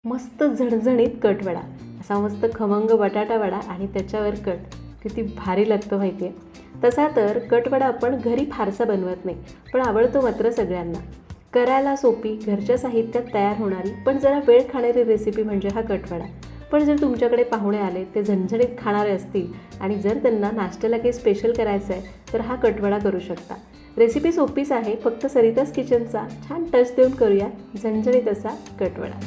मस्त झणझणीत कटवडा, असा मस्त खमंग बटाटा वडा आणि त्याच्यावर कट किती भारी लागतो माहिती आहे. तसा तर कटवडा आपण घरी फारसा बनवत नाही, पण आवडतो मात्र सगळ्यांना. करायला सोपी, घरच्या साहित्यात तयार होणारी, पण जरा वेळ खाणारी रेसिपी म्हणजे हा कटवडा. पण जर तुमच्याकडे पाहुणे आले, ते झणझणीत खाणारे असतील आणि जर त्यांना नाश्त्याला काही स्पेशल करायचं आहे, तर हा कटवडा करू शकता. रेसिपी सोपीच आहे, फक्त सरिताज किचनचा छान टच देऊन करूया झणझणीत असा कटवडा.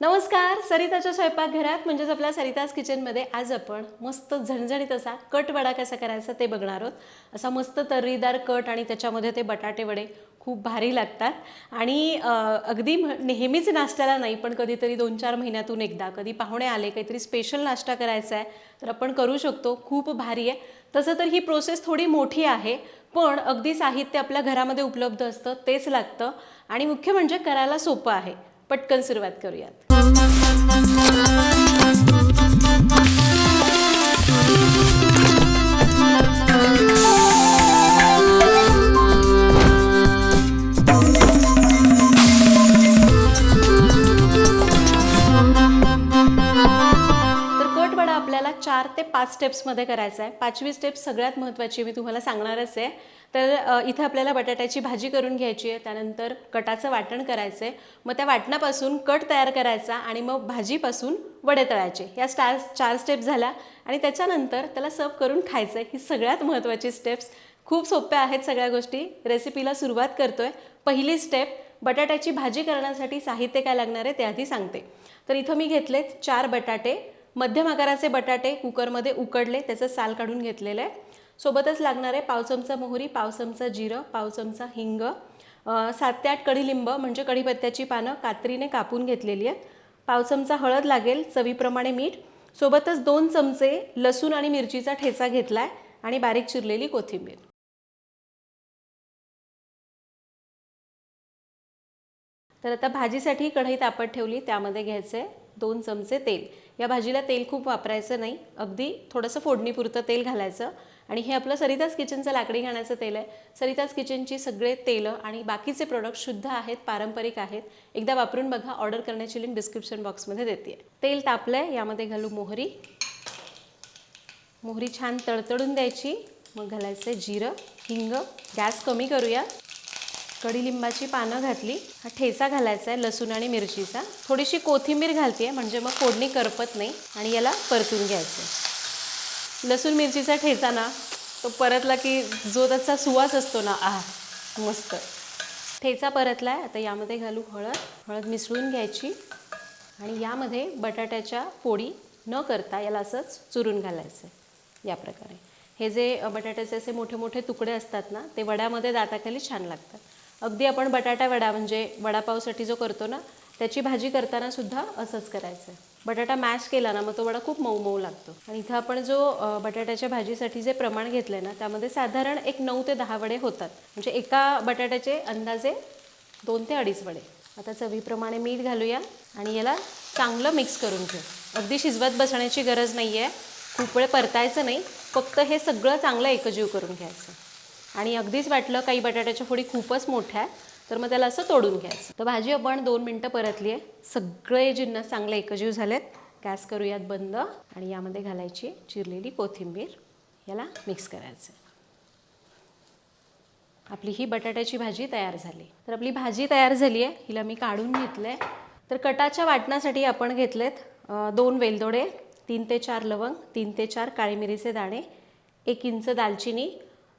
नमस्कार, सरिताच्या स्वयंपाकघरात म्हणजेच आपल्या सरिताज किचनमध्ये आज आपण मस्त झणझणीत असा कट वडा कसा करायचा ते बघणार आहोत. असा मस्त तर्रीदार कट आणि त्याच्यामध्ये ते बटाटे वडे खूप भारी लागतात आणि अगदी नेहमीच नाश्त्याला नाही, पण कधीतरी 2-4 महिन्यातून एकदा कधी पाहुणे आले, काहीतरी स्पेशल नाश्ता करायचा आहे तर आपण करू शकतो. खूप भारी आहे. तसं तर ही प्रोसेस थोडी मोठी आहे, पण अगदी साहित्य आपल्या घरामध्ये उपलब्ध असतं तेच लागतं आणि मुख्य म्हणजे करायला सोपं आहे. पटकन सुरुवात करूयात. तर कट वडा आपल्याला 4 ते 5 स्टेप्समध्ये करायचा आहे. 5वी स्टेप सगळ्यात महत्त्वाची मी तुम्हाला सांगणारच आहे. तर इथं आपल्याला बटाट्याची भाजी करून घ्यायची आहे, त्यानंतर कटाचं वाटण करायचं आहे, मग त्या वाटणापासून कट तयार करायचा आणि मग भाजीपासून वडे तळायचे. या 4 स्टेप झाल्या आणि त्याच्यानंतर त्याला सर्व करून खायचं आहे. ही सगळ्यात महत्त्वाची स्टेप्स. खूप सोप्या आहेत सगळ्या गोष्टी. रेसिपीला सुरुवात करतोय. पहिली स्टेप, बटाट्याची भाजी करण्यासाठी साहित्य काय लागणार आहे ते आधी सांगते. तर इथं मी घेतलेत 4 बटाटे, मध्यम आकाराचे बटाटे कुकरमध्ये उकडले, त्याचं साल काढून घेतलेलं आहे. सोबतच लागणार आहे पाव चमचा मोहरी, पाव चमचा जिरं, पाव चमचा हिंग, 7 ते 8 कढीलिंब म्हणजे कढीपत्त्याची पानं कात्रीने कापून घेतलेली आहेत, पाव चमचा हळद लागेल, चवीप्रमाणे मीठ, सोबतच 2 चमचे लसूण आणि मिरचीचा ठेचा घेतला आहे आणि बारीक चिरलेली कोथिंबीर. तर आता भाजीसाठी कढई तापत ठेवली, त्यामध्ये घ्यायचे 2 चमचे तेल. या भाजीला तेल खूप वापरायचं नाही, अगदी थोडंसं फोडणीपुरतं तेल घालायचं आणि हे आपलं सरिताज किचनचं लाकडी घाण्याचं तेल आहे. सरिताज किचनची सगळे तेलं आणि बाकीचे प्रोडक्ट शुद्ध आहेत, पारंपरिक आहेत. एकदा वापरून बघा. ऑर्डर करण्याची लिंक डिस्क्रिप्शन बॉक्समध्ये देते. तेल तापलंय, यामध्ये घालू मोहरी. मोहरी छान तळतळून द्यायची, मग घालायचं जिरं, हिंग. गॅस कमी करूया. कढीलिंबाची पानं घातली, हा ठेचा घालायचा आहे लसूण आणि मिरचीचा. थोडीशी कोथिंबीर घालते म्हणजे मग फोडणी करपत नाही आणि याला परतून घ्यायचं. लसूण मिरचीचा ठेचा ना, तो परतला की जो त्याचा सुवास असतो ना, मस्त. ठेचा परतलाय, आता यामध्ये घालू हळद. हळद मिसळून घ्यायची आणि यामध्ये बटाट्याच्या फोडी न करता याला असंच चुरून घालायचं या प्रकारे. हे जे बटाट्याचे असे मोठे मोठे तुकडे असतात ना, ते वड्यामध्ये दाताखाली छान लागतात. अगदी आपण बटाटा वडा म्हणजे वडापावसाठी जो करतो ना, त्याची भाजी करताना सुद्धा असंच करायचं आहे. बटाटा मॅश केला ना, मग तो वडा खूप मऊ मऊ लागतो. आणि इथं आपण जो बटाट्याच्या भाजीसाठी जे प्रमाण घेतलं आहे ना, त्यामध्ये साधारण एक 9 ते 10 वडे होतात. म्हणजे एका बटाट्याचे अंदाजे 2 ते 2.5 वडे. आता चवीप्रमाणे मीठ घालूया आणि याला चांगलं मिक्स करून घेऊ. अगदी शिजवत बसण्याची गरज नाही आहे, खूप वेळ परतायचं नाही, फक्त हे सगळं चांगलं एकजीव करून घ्यायचं. आणि अगदीच वाटलं काही बटाट्याच्या फोडी खूपच मोठ्या आहे तर मग त्याला असं तोडून घ्यायचं. तर भाजी आपण 2 मिनटं परतली आहे, सगळे जिन्नस चांगले एकजीव झालेत. गॅस करूयात बंद आणि यामध्ये घालायची चिरलेली कोथिंबीर. याला मिक्स करायचं. आपली ही बटाट्याची भाजी तयार झाली. तर आपली भाजी तयार झाली आहे, हिला मी काढून घेतलं आहे. तर कटाच्या वाटणासाठी आपण घेतलेत 2 वेलदोडे, 3 ते 4 लवंग, 3 ते 4 काळी मिरीचे दाणे, 1 इंच दालचिनी,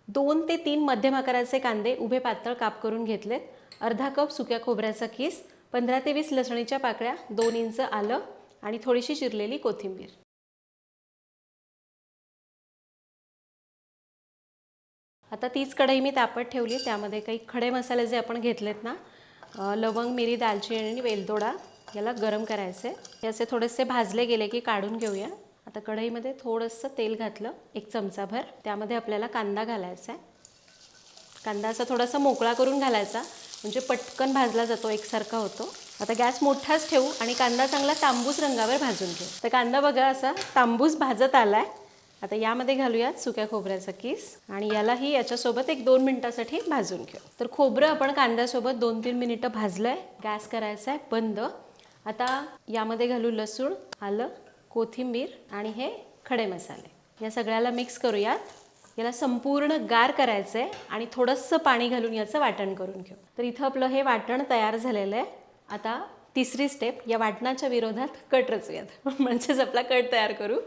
2 ते 3 मध्यम आकाराचे कांदे उभे पातळ काप करून घेतलेत, अर्धा कप सुक्या खोबऱ्याचा किस, 15 ते 20 लसणीच्या पाकळ्या, 2 इंच आलं आणि थोडीशी चिरलेली कोथिंबीर. आता तीच कढई मी तापत ठेवली, त्यामध्ये काही खडे मसाले जे आपण घेतलेत ना, लवंग, मिरी, दालचिनी आणि वेलदोडा, याला गरम करायचे. हे असे थोडेसे भाजले गेले की काढून घेऊया. आता कढईमध्ये थोडंसं तेल घातलं, 1 चमचाभर. त्यामध्ये आपल्याला कांदा घालायचा आहे. कांदा असा थोडासा मोकळा करून घालायचा म्हणजे पटकन भाजला जातो, एकसारखा होतो. आता गॅस मोठाच ठेवू आणि कांदा चांगला तांबूस रंगावर भाजून घेऊ. तर कांदा बघा असा तांबूस भाजत आलाय. आता यामध्ये घालूयात सुक्या खोबऱ्याचा किस आणि यालाही याच्यासोबत 1-2 मिनिटासाठी भाजून घेऊ. तर खोबरं आपण कांद्यासोबत 2-3 मिनिटं भाजलंय. गॅस करायचा आहे बंद. आता यामध्ये घालू लसूण, आलं, कोथिंबीर आणि हे खडे मसाले. या सगळ्याला मिक्स करूयात. याला संपूर्ण गार करायचं आहे आणि थोडंसं पाणी घालून याचं वाटण करून घेऊ. तर इथं आपलं हे वाटण तयार झालेलं आहे. आता तिसरी स्टेप, या वाटणाच्या विरोधात कट रचूयात म्हणजेच आपला कट तयार करू.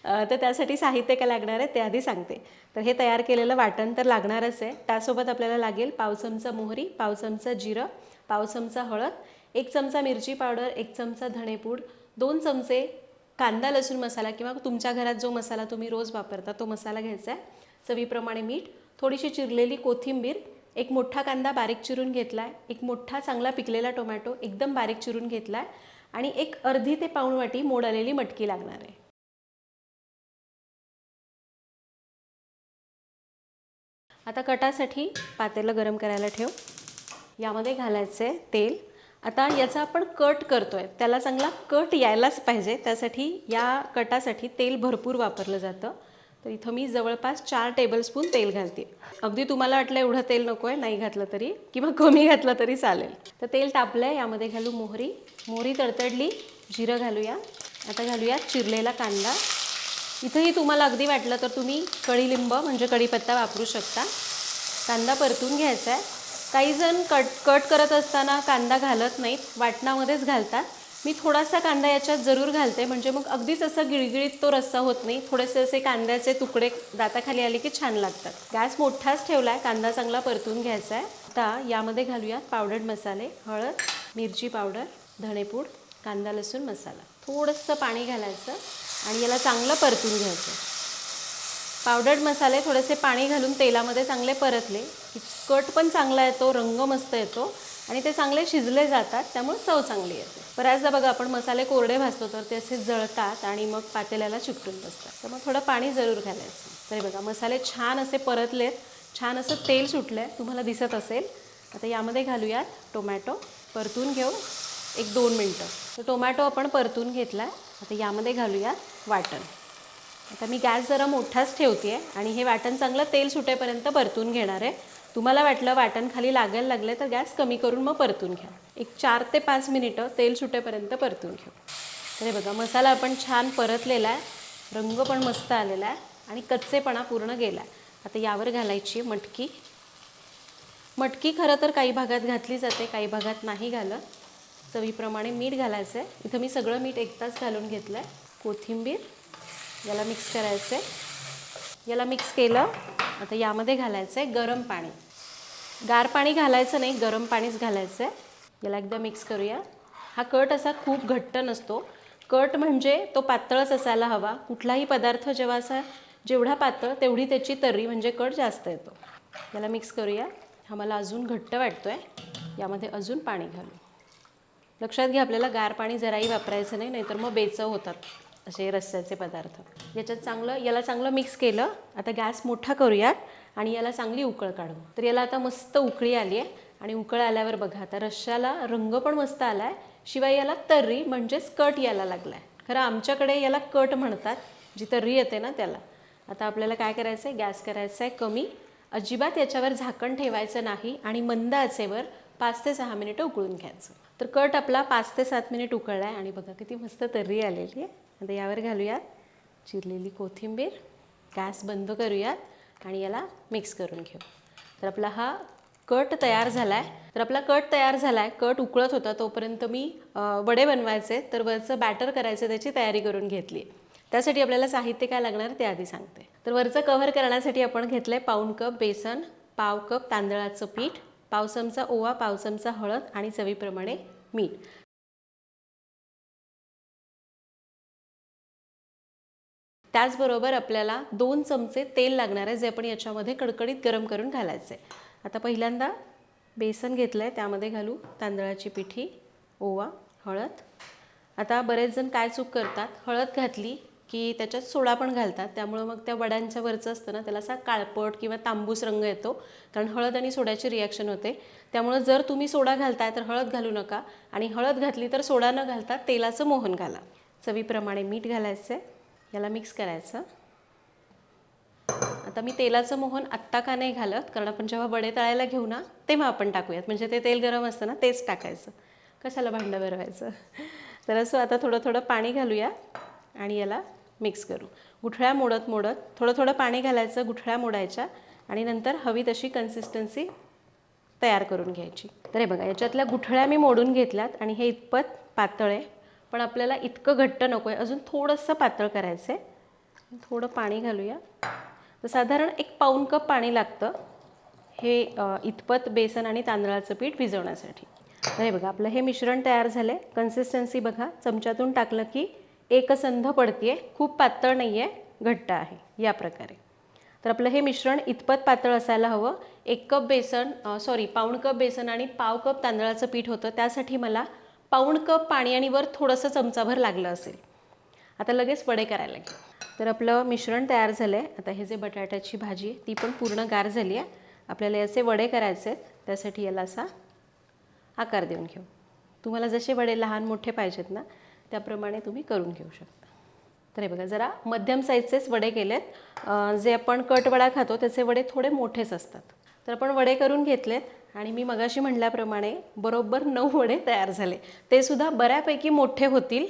तर त्यासाठी साहित्य काय लागणार आहे ते आधी सांगते. तर हे तयार केलेलं वाटण तर लागणारच आहे. त्यासोबत आपल्याला लागेल पाव चमचा मोहरी, पाव चमचा जिरं, पाव चमचा हळद, 1 चमचा मिरची पावडर, 1 चमचा धणेपूड, 2 चमचे कांदा लसूण मसाला किंवा तुमच्या घरात जो मसाला तुम्ही रोज वापरता तो मसाला घ्यायचा आहे. चवीप्रमाणे मीठ, थोडीशी चिरलेली कोथिंबीर, 1 मोठा कांदा बारीक चिरून घेतला आहे, 1 मोठा चांगला पिकलेला टोमॅटो एकदम बारीक चिरून घेतला आहे आणि 1 अर्धी ते पाऊण वाटी मोड आलेली मटकी लागणार आहे. आता कटासाठी पातेलं गरम करायला ठेव. यामध्ये घालायचं आहे तेल. आता याचा आपण कट करतोय त्याला चांगला कट यायलाच पाहिजे. त्यासाठी या कटासाठी तेल भरपूर वापरलं जातं. तर इथं मी जवळपास 4 टेबलस्पून तेल घालते. अगदी तुम्हाला वाटलं एवढं तेल नको आहे, नाही घातलं तरी किंवा कमी घातलं तरी चालेल. तर तेल तापलं आहे. यामध्ये घालू मोहरी. मोहरी तडतडली, जिरं घालूया. आता घालूया चिरलेला कांदा. इथंही तुम्हाला अगदी वाटलं तर तुम्ही कढीलिंब म्हणजे कढीपत्ता वापरू शकता. कांदा परतून घ्यायचा आहे. काही जण कट करत असताना कांदा घालत नाहीत, वाटणामध्येच घालतात. मी थोडासा कांदा याच्यात जरूर घालते म्हणजे मग अगदीच असं गिळगिळीत तो रस्सा होत नाही. थोडेसे असे कांद्याचे तुकडे दाताखाली आले की छान लागतात. गॅस मोठाच ठेवला आहे. कांदा चांगला परतून घ्यायचा आहे. आता यामध्ये घालूयात पावडर मसाले, हळद, मिरची पावडर, धणेपूड, कांदा लसूण मसाला. थोडंसं पाणी घालायचं आणि याला चांगलं परतून घ्यायचं. पावडर्ड मसाले थोडेसे पाणी घालून तेलामध्ये चांगले परतले की कट पण चांगला येतो, रंग मस्त येतो आणि ते चांगले शिजले जातात, त्यामुळे चव चांगली येते. बऱ्याचदा बघा आपण मसाले कोरडे भाजतो तर ते असे जळतात आणि मग पातेल्याला चिकटून बसतात. तर मग थोडं पाणी जरूर घालायचं. तरी बघा मसाले छान असे परतलेत, छान असं तेल सुटलं आहे, तुम्हाला दिसत असेल. आता यामध्ये घालूयात टोमॅटो. परतून घेऊ 1-2 मिनटं. तर टोमॅटो आपण परतून घेतला आहे. आता यामध्ये घालूयात वाटण. आता मी गॅस जरा मोठाच ठेवते आहे आणि हे वाटण चांगलं तेल सुटेपर्यंत परतून घेणार आहे. तुम्हाला वाटलं वाटण खाली लागायला लागले तर गॅस कमी करून मग परतून घ्या. 4 ते 5 मिनिटं तेल सुटेपर्यंत परतून घेऊ. तर हे बघा मसाला आपण छान परतलेला आहे, रंग पण मस्त आलेला आहे आणि कच्चेपणा पूर्ण गेला आहे. आता यावर घालायची मटकी. मटकी खरं तर काही भागात घातली जाते, काही भागात नाही घालत. चवीप्रमाणे मीठ घालायचं आहे. इथं मी सगळं मीठ एकदाच घालून घेतलं आहे. कोथिंबीर, याला मिक्स करायचं आहे. याला मिक्स केलं. आता यामध्ये घालायचं आहे गरम पाणी. गार पाणी घालायचं नाही, गरम पाणीच घालायचं आहे. याला एकदा मिक्स करूया. हा कट असा खूप घट्ट नसतो. कट म्हणजे तो पातळच असायला हवा. कुठलाही पदार्थ जेव्हा असा जेवढा पातळ तेवढी त्याची तर्री म्हणजे कट जास्त येतो. याला मिक्स करूया. हा मला अजून घट्ट वाटतोय. यामध्ये अजून पाणी घालू. लक्षात घ्या आपल्याला गार पाणी जराही वापरायचं नाही, नाहीतर मग बेचव होतात असे रस्स्याचे पदार्थ. याला चांगलं मिक्स केलं. आता गॅस मोठा करूयात आणि याला चांगली उकळ काढू. तर याला आता मस्त उकळी आली आहे आणि उकळ आल्यावर बघा आता रश्श्याला रंग पण मस्त आला आहे. शिवाय याला तर्री म्हणजेच कट यायला लागला आहे. खरं आमच्याकडे याला कट म्हणतात, जी तर्री येते ना त्याला. आता आपल्याला काय करायचं आहे, गॅस करायचा आहे कमी. अजिबात याच्यावर झाकण ठेवायचं नाही आणि मंद आचेवर 5 ते 6 मिनिटं उकळून घ्यायचं. तर कट आपला 5 ते 7 मिनिट उकळला आहे आणि बघा किती मस्त तर्री आलेली आहे. आता यावर घालूयात चिरलेली कोथिंबीर. गॅस बंद करूयात आणि याला मिक्स करून घेऊ. तर आपला हा कट तयार झाला आहे. तर आपला कट तयार झाला आहे. कट उकळत होता तोपर्यंत मी वडे बनवायचे तर वरचं बॅटर करायचं त्याची तयारी करून घेतली. त्यासाठी आपल्याला साहित्य काय लागणार ते आधी सांगते. तर वरचं कव्हर करण्यासाठी आपण घेतलं आहे पाऊण कप बेसन, पाव कप तांदळाचं पीठ, पाव चमचा ओवा, पाव चमचा हळद आणि चवीप्रमाणे मीठ. त्याचबरोबर आपल्याला 2 चमचे तेल लागणार आहे, जे आपण याच्यामध्ये कडकडीत गरम करून घालायचे. आता पहिल्यांदा बेसन घेतलं आहे, त्यामध्ये घालू तांदळाची पिठी, ओवा, हळद. आता बरेच जण काय चूक करतात, हळद घातली की त्याच्यात सोडा पण घालतात, त्यामुळं मग त्या वड्यांच्या वरचं असतं ना त्याला असा काळपट किंवा तांबूस रंग येतो, कारण हळद आणि सोड्याची रिॲक्शन होते. त्यामुळं जर तुम्ही सोडा घालताय तर हळद घालू नका, आणि हळद घातली तर सोडा न घालता तेलाचं मोहन घाला. चवीप्रमाणे मीठ घालायचं आहे, याला मिक्स करायचं. आता मी तेलाचं मोहन आत्ता का नाही घालत, कारण आपण जेव्हा वडे तळायला घेऊ ना तेव्हा आपण टाकूयात, म्हणजे ते तेल गरम असतं ना तेच टाकायचं, कशाला भांडं भरवायचं. तर असं आता थोडं थोडं पाणी घालूया आणि याला मिक्स करू. गुठळ्या मोडत मोडत थोडं थोडं पाणी घालायचं, गुठळ्या मोडायच्या आणि नंतर हवी तशी कन्सिस्टन्सी तयार करून घ्यायची. तर हे बघा, याच्यातल्या गुठळ्या मी मोडून घेतल्यात आणि हे इतपत पातळ आहे, पण आपल्याला इतकं घट्ट नको आहे, अजून थोडंसं पातळ करायचं आहे. थोडं पाणी घालूया. तर साधारण 1 पाऊण कप पाणी लागतं हे इतपत बेसन आणि तांदळाचं पीठ भिजवण्यासाठी. तर हे बघा, आपलं हे मिश्रण तयार झालं आहे. कन्सिस्टन्सी बघा, चमच्यातून टाकलं की एकसंध पडते, खूप पातळ नाही आहे, घट्ट आहे, या प्रकारे. तर आपलं हे मिश्रण इतपत पातळ असायला हवं. 1 कप बेसन पाऊण कप बेसन आणि पाव कप तांदळाचं पीठ होतं, त्यासाठी मला पाऊण कप पाणी आणि वर थोडंसं चमचाभर लागलं असेल. आता लगेच वडे करायला घेऊ. तर आपलं मिश्रण तयार झालं आहे. आता हे जे बटाट्याची भाजी आहे ती पण पूर्ण गार झाली आहे. आपल्याला याचे वडे करायचे आहेत, त्यासाठी याला असा आकार देऊन घेऊ. तुम्हाला जसे वडे लहान मोठे पाहिजेत ना त्याप्रमाणे तुम्ही करून घेऊ शकता. तर हे बघा, जरा मध्यम साईजचेच वडे केलेत. जे आपण कट वडा खातो त्याचे वडे थोडे मोठेच असतात. तर आपण वडे करून घेतलेत आणि मी मगाशी म्हटल्याप्रमाणे बरोबर 9 वडे तयार झाले. ते सुद्धा बऱ्यापैकी मोठे होतील.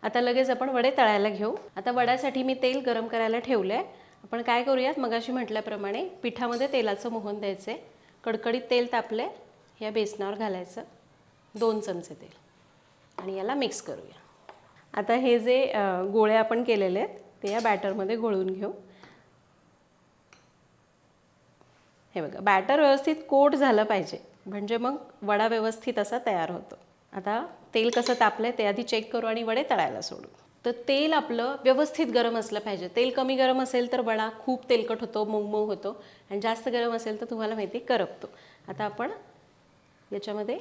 आता लगेच आपण वडे तळायला घेऊ. आता वड्यासाठी मी तेल गरम करायला ठेवलं आहे. आपण काय करूयात, मगाशी म्हटल्याप्रमाणे पिठामध्ये तेलाचं मोहन द्यायचं आहे. कडकडीत तेल तापले, या बेसनावर घालायचं 2 चमचे तेल आणि याला मिक्स करूया. आता हे जे गोळे आपण केलेले आहेत ते या बॅटरमध्ये घोळून घेऊ. हे बघा, बॅटर व्यवस्थित कोट झालं पाहिजे, म्हणजे मग वडा व्यवस्थित असा तयार होतो. आता तेल कसं तापलं आहे ते आधी चेक करू आणि वडे तळायला सोडू. तर तेल आपलं व्यवस्थित गरम असलं पाहिजे. तेल कमी गरम असेल तर वडा खूप तेलकट होतो, मऊ मऊ होतो, आणि जास्त गरम असेल तर तुम्हाला माहिती करपतो. आता आपण याच्यामध्ये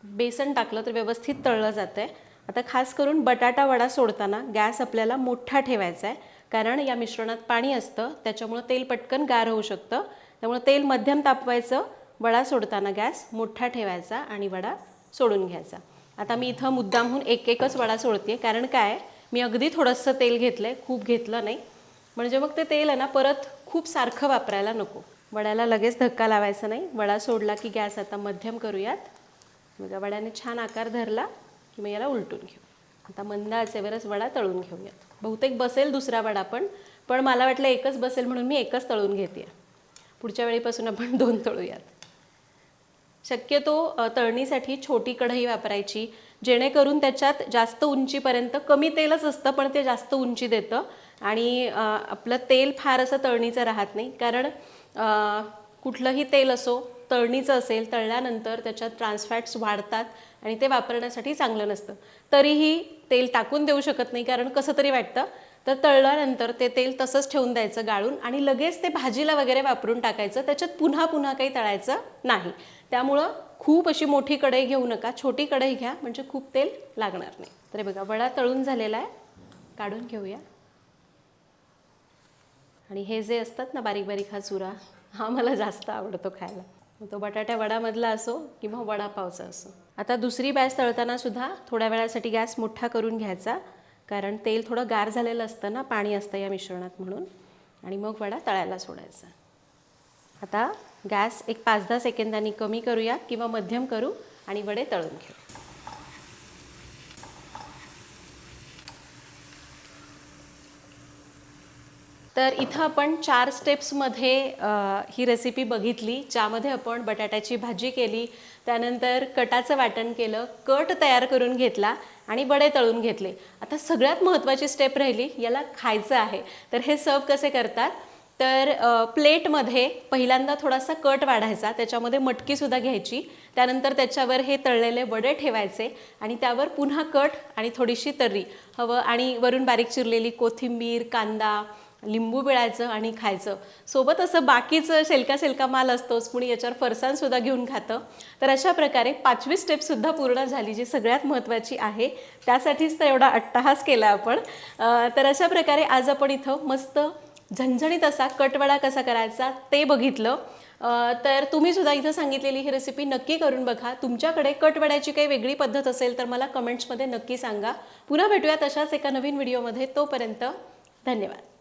बेसन टाकलं तर व्यवस्थित तळलं जातं आहे. आता खास करून बटाटा वडा सोडताना गॅस आपल्याला मोठा ठेवायचा आहे, कारण या मिश्रणात पाणी असतं, त्याच्यामुळं तेल पटकन गार होऊ शकतं. त्यामुळे तेल मध्यम तापवायचं, वडा सोडताना गॅस मोठा ठेवायचा आणि वडा सोडून घ्यायचा. आता मी इथं मुद्दामहून एकच वडा सोडते, कारण काय, मी अगदी थोडंसं तेल घेतलं आहे, खूप घेतलं नाही, म्हणजे मग ते तेल आहे ना परत खूप सारखं वापरायला नको. वड्याला लगेच धक्का लावायचा नाही. वडा सोडला की गॅस आता मध्यम करूयात. बघा, वड्याने छान आकार धरला की मग याला उलटून घेऊ. आता मंद आचेवरच वडा तळून घेऊयात. बहुतेक बसेल दुसरा वडा पण मला वाटलं एकच बसेल म्हणून मी एकच तळून घेते. पुढच्या वेळीपासून आपण 2 तळूयात. शक्यतो तळणीसाठी छोटी कढई वापरायची, जेणेकरून त्याच्यात जास्त उंचीपर्यंत कमी तेलच असतं पण ते जास्त उंची देतं, आणि आपलं तेल फार असं तळणीचं राहत नाही. कारण कुठलंही तेल असो, तळणीचं असेल, तळल्यानंतर त्याच्यात ट्रान्सफॅट्स वाढतात आणि ते वापरण्यासाठी चांगलं नसतं. तरीही तेल टाकून देऊ शकत नाही, कारण कसं तरी वाटतं. तर तळल्यानंतर ते तेल तसंच ठेवून द्यायचं गाळून, आणि लगेच ते भाजीला वगैरे वापरून टाकायचं. त्याच्यात पुन्हा पुन्हा काही तळायचं नाही. त्यामुळं खूप अशी मोठी कढई घेऊ नका, छोटी कढई घ्या, म्हणजे खूप तेल लागणार नाही. तर बघा, वडा तळून झालेला आहे, काढून घेऊया. आणि हे जे असतात ना बारीक बारीक हा चुरा, हा मला जास्त आवडतो खायला. तो बटाट्या वडामधला असो किंवा वडापावचा असो. आता दुसरी बॅच तळताना सुद्धा थोड्या वेळासाठी गॅस मोठा करून घ्यायचा, कारण तेल थोडं गार झालेलं असतं ना, पाणी असतं या मिश्रणात म्हणून, आणि मग वडा तळायला सोडायचा. आता गॅस एक 5-10 सेकंदांनी कमी करूया किंवा मध्यम करू आणि वडे तळून घेऊ. तर इथं आपण 4 स्टेप्समध्ये ही रेसिपी बघितली, ज्यामध्ये आपण बटाट्याची भाजी केली, त्यानंतर कटाचं वाटण केलं, कट तयार करून घेतला आणि वडे तळून घेतले. आता सगळ्यात महत्त्वाची स्टेप राहिली, याला खायचं आहे. तर हे सर्व कसे करतात, तर प्लेटमध्ये पहिल्यांदा थोडासा कट वाढायचा, त्याच्यामध्ये मटकीसुद्धा घ्यायची, त्यानंतर त्याच्यावर हे तळलेले वडे ठेवायचे आणि त्यावर पुन्हा कट आणि थोडीशी तर्री हवं, आणि वरून बारीक चिरलेली कोथिंबीर, कांदा, लिंबू पिळायचं आणि खायचं. सोबत असं बाकीचं शेलका माल असतोच, कुणी याच्यावर फरसाणसुद्धा घेऊन खातं. तर अशा प्रकारे 5वी स्टेपसुद्धा पूर्ण झाली, जी सगळ्यात महत्त्वाची आहे. त्यासाठीच तर एवढा अट्टहास केला आपण. तर अशा प्रकारे आज आपण इथं मस्त झणझणीत असा कटवडा कसा करायचा ते बघितलं. तर तुम्ही सुद्धा इथं सांगितलेली ही रेसिपी नक्की करून बघा. तुमच्याकडे कटवड्याची काही वेगळी पद्धत असेल तर मला कमेंट्समध्ये नक्की सांगा. पुन्हा भेटूयात अशाच एका नवीन व्हिडिओमध्ये. तोपर्यंत धन्यवाद.